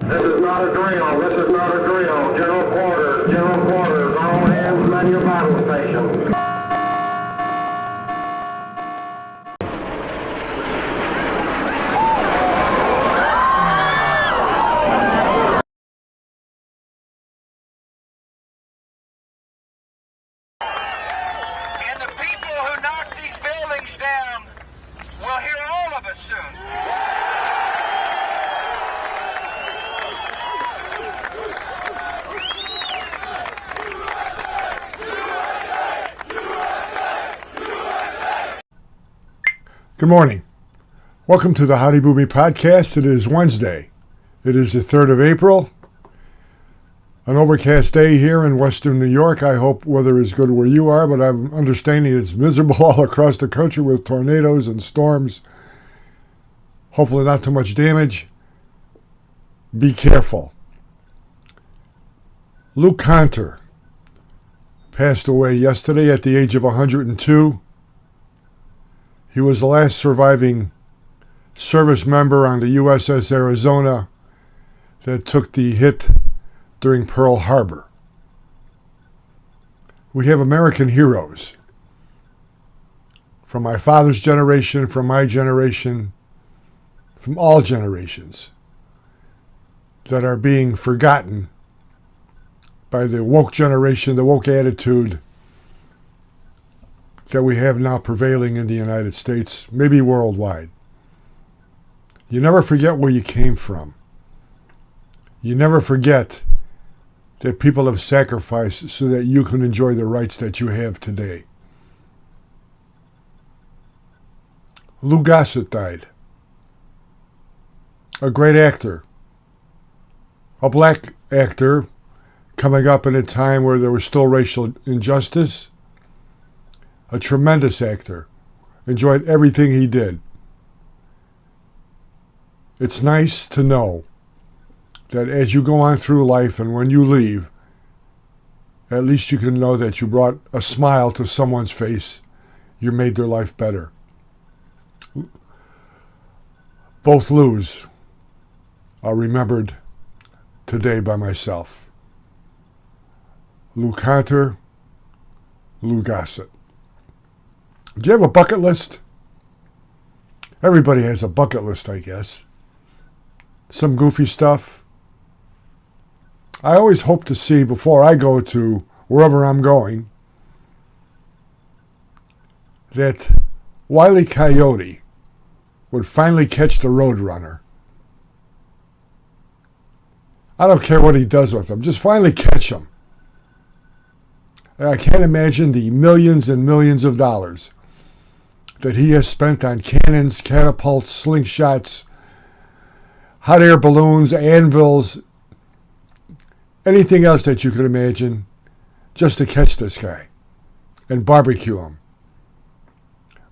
This is not a drill. This is not a drill. General quarters. General quarters. All hands man your battle stations. And the people who knock these buildings down will hear all of us soon. Good morning. Welcome to the Howdy Booby podcast. It is Wednesday. It is the 3rd of April. An overcast day here in western New York. I hope weather is good where you are, but I'm understanding it's miserable all across the country with tornadoes and storms. Hopefully not too much damage. Be careful. Luke Conter passed away yesterday at the age of 102. He was the last surviving service member on the USS Arizona that took the hit during Pearl Harbor. We have American heroes from my father's generation, from my generation, from all generations that are being forgotten by the woke generation, the woke attitude that we have now prevailing in the United States, maybe worldwide. You never forget where you came from. You never forget that people have sacrificed so that you can enjoy the rights that you have today. Lou Gossett died. A great actor. A black actor coming up in a time where there was still racial injustice. A tremendous actor. Enjoyed everything he did. It's nice to know that as you go on through life and when you leave, at least you can know that you brought a smile to someone's face. You made their life better. Both Lou's are remembered today by myself. Lou Conter, Lou Gossett. Do you have a bucket list? Everybody has a bucket list, I guess. Some goofy stuff. I always hope to see, before I go to wherever I'm going, that Wylie Coyote would finally catch the Roadrunner. I don't care what he does with him. Just finally catch him. I can't imagine the millions and millions of dollars that he has spent on cannons, catapults, slingshots, hot air balloons, anvils, anything else that you could imagine, just to catch this guy and barbecue him.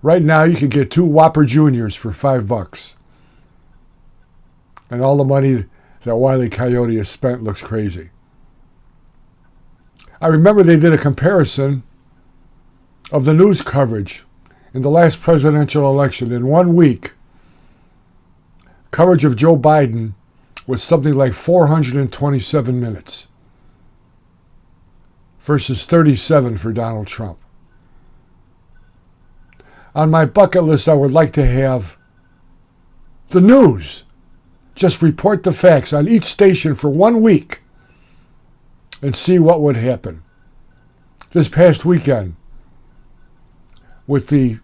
Right now, you can get 2 Whopper Juniors for $5. And all the money that Wylie Coyote has spent looks crazy. I remember they did a comparison of the news coverage in the last presidential election. In 1 week, coverage of Joe Biden was something like 427 minutes versus 37 for Donald Trump. On my bucket list, I would like to have the news just report the facts on each station for 1 week and see what would happen. This past weekend, with the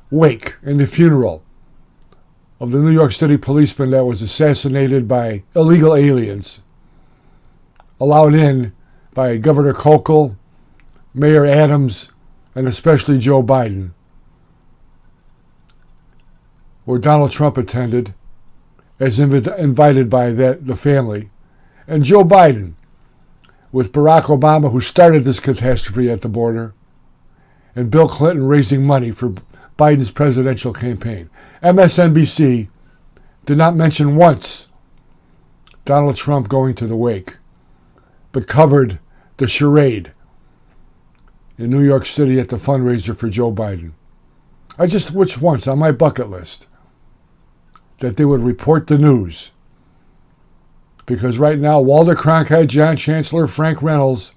wake and the funeral of the New York City policeman that was assassinated by illegal aliens, allowed in by Governor Hochul, Mayor Adams, and especially Joe Biden, where Donald Trump attended as invited by the family, and Joe Biden, with Barack Obama, who started this catastrophe at the border, and Bill Clinton raising money for Biden's presidential campaign. MSNBC did not mention once Donald Trump going to the wake, but covered the charade in New York City at the fundraiser for Joe Biden. I just wish once on my bucket list that they would report the news Because right now, Walter Cronkite, John Chancellor, Frank Reynolds,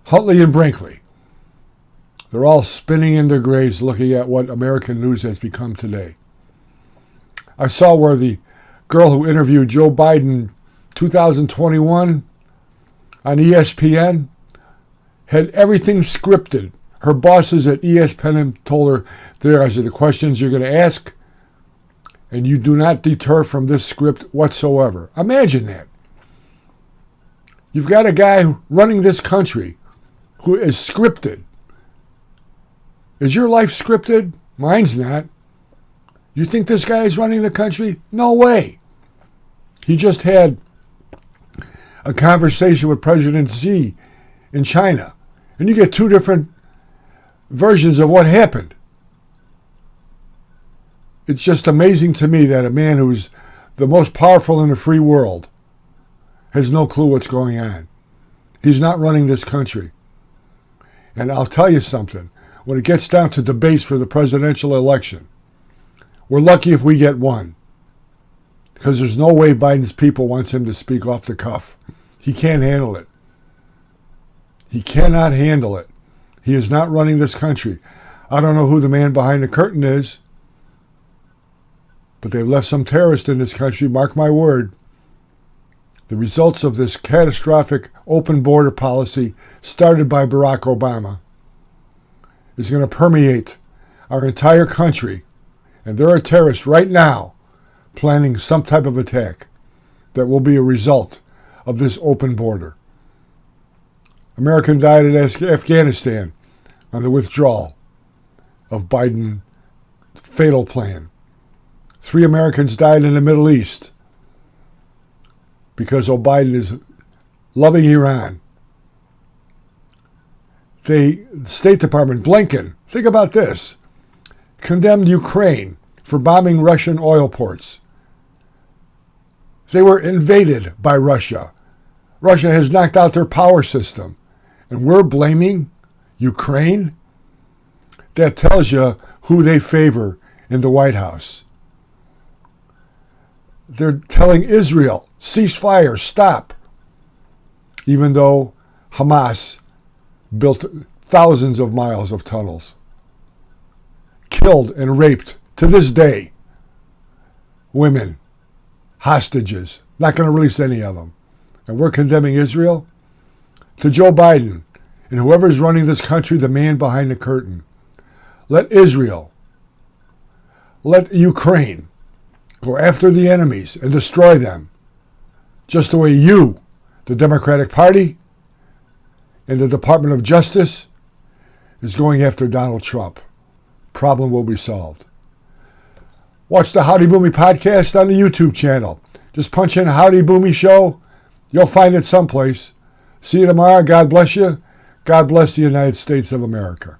Huntley, and Brinkley, they're all spinning in their graves looking at what American news has become today. I saw where the girl who interviewed Joe Biden 2021 on ESPN had everything scripted. Her bosses at ESPN told her, there are the questions you're going to ask, and you do not deter from this script whatsoever. Imagine that. You've got a guy running this country who is scripted. Is your life scripted? Mine's not. You think this guy is running the country? No way. He just had a conversation with President Xi in China, and you get two different versions of what happened. It's just amazing to me that a man who's the most powerful in the free world has no clue what's going on. He's not running this country. And I'll tell you something. When it gets down to debates for the presidential election, we're lucky if we get one. Because there's no way Biden's people wants him to speak off the cuff. He can't handle it. He cannot handle it. He is not running this country. I don't know who the man behind the curtain is, but they've left some terrorist in this country, mark my word. The results of this catastrophic open border policy started by Barack Obama is going to permeate our entire country. And there are terrorists right now planning some type of attack that will be a result of this open border. American died in Afghanistan on the withdrawal of Biden's fatal plan. 3 Americans died in the Middle East because Biden is loving Iran. The State Department, Blinken, think about this, condemned Ukraine for bombing Russian oil ports. They were invaded by Russia. Russia has knocked out their power system. And we're blaming Ukraine? That tells you who they favor in the White House. They're telling Israel, cease fire, stop. Even though Hamas built thousands of miles of tunnels, killed and raped, to this day, women, hostages, not going to release any of them. And we're condemning Israel? To Joe Biden and whoever's running this country, the man behind the curtain, let Israel, let Ukraine go after the enemies and destroy them, just the way you, the Democratic Party, and the Department of Justice is going after Donald Trump. Problem will be solved. Watch the Howdy Boomy podcast on the YouTube channel. Just punch in Howdy Boomy Show. You'll find it someplace. See you tomorrow. God bless you. God bless the United States of America.